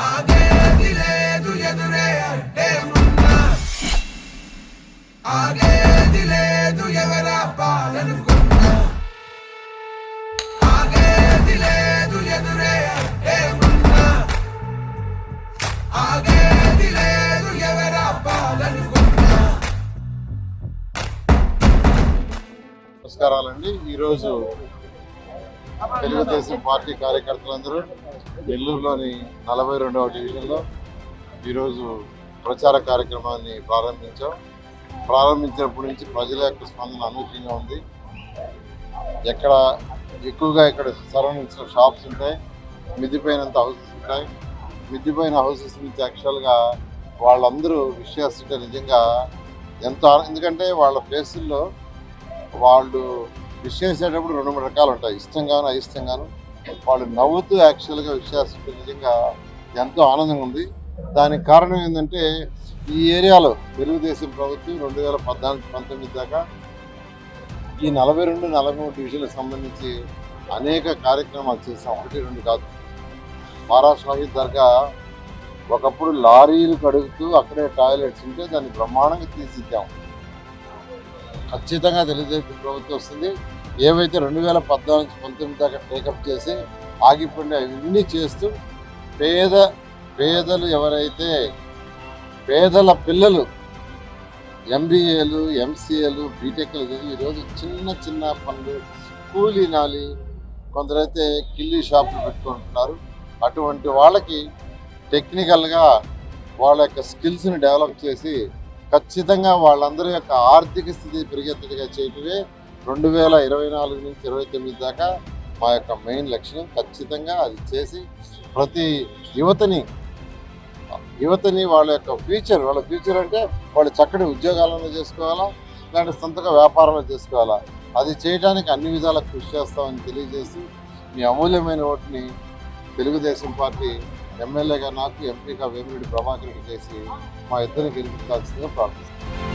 ఆగేది లేదు ఎదురే అంటే ఉన్నా, ఆగేది లేదు ఎవరా పాలనుకున్నా, ఆగేది లేదు ఎదురే అంటే ఉన్నా, ఆగేది లేదు ఎవరా పాలనుకున్నా. నమస్కారాలండి. ఈరోజు తెలుగుదేశం పార్టీ కార్యకర్తలందరూ నెల్లూరులోని 42వ డివిజన్లో ఈరోజు ప్రచార కార్యక్రమాన్ని ప్రారంభించినప్పటి నుంచి ప్రజల యొక్క స్పందన అనూహ్యంగా ఉంది. ఎక్కువగా ఇక్కడ సరౌండింగ్స్ షాప్స్ ఉంటాయి, మిద్దిపోయినంత హౌసెస్ ఉంటాయి. మిద్దిపోయిన హౌసెస్ నుంచి యాక్చువల్గా వాళ్ళందరూ విషయాస్తుంటే నిజంగా ఎంతో ఎందుకంటే వాళ్ళ ఫేసుల్లో వాళ్ళు విష్ చేసేటప్పుడు 2-3 రకాలు ఉంటాయి, ఇష్టంగాను అయిష్టంగాను. వాళ్ళు నవ్వుతూ యాక్చువల్గా విషయాస్తుంటే నిజంగా ఎంతో ఆనందంగా ఉంది. దానికి కారణం ఏంటంటే ఈ ఏరియాలో తెలుగుదేశం ప్రభుత్వం 2014-19 దాకా ఈ 42-43 డివిజన్లకు సంబంధించి అనేక కార్యక్రమాలు చేసాం. 1-2 కాదు. బారా షాహీద్ దర్గా ఒకప్పుడు లారీలు కడుగుతూ అక్కడే టాయిలెట్స్ ఉంటే దాన్ని బ్రహ్మాండంగా తీసిద్దాం. ఖచ్చితంగా తెలుగుదేశం ప్రభుత్వం వస్తుంది. ఏవైతే 2014-19 దాకా టేకప్ చేసి ఆగిపోయిన ఇవన్నీ చేస్తూ పేదలు ఎవరైతే పేదల పిల్లలు ఎంబీఏలు, ఎంసీఏలు, బీటెక్లు ఈరోజు చిన్న పనులు కూలీ నాలి కొందరైతే కిల్లీ షాపులు పెట్టుకుంటున్నారు. అటువంటి వాళ్ళకి టెక్నికల్గా వాళ్ళ యొక్క స్కిల్స్ని డెవలప్ చేసి ఖచ్చితంగా వాళ్ళందరి యొక్క ఆర్థిక స్థితి పెరిగేట్టుగా చేయటమే 2024-29 దాకా మా యొక్క మెయిన్ లక్ష్యం. ఖచ్చితంగా అది చేసి ప్రతి యువతని వాళ్ళ యొక్క ఫ్యూచర్ అంటే వాళ్ళు చక్కటి ఉద్యోగాలను చేసుకోవాలా, లేదంటే సొంతగా వ్యాపారాలు చేసుకోవాలా. అది చేయడానికి అన్ని విధాలకు కృషి చేస్తామని తెలియజేసి మీ అమూల్యమైన ఓటుని తెలుగుదేశం పార్టీ ఎమ్మెల్యేగా నాకు, ఎంపీగా వేమిరెడ్డి ప్రభాకర్ రెడ్డి చేసి మా ఇద్దరిని గెలిపించాల్సిందిగా ప్రార్థిస్తున్నాను.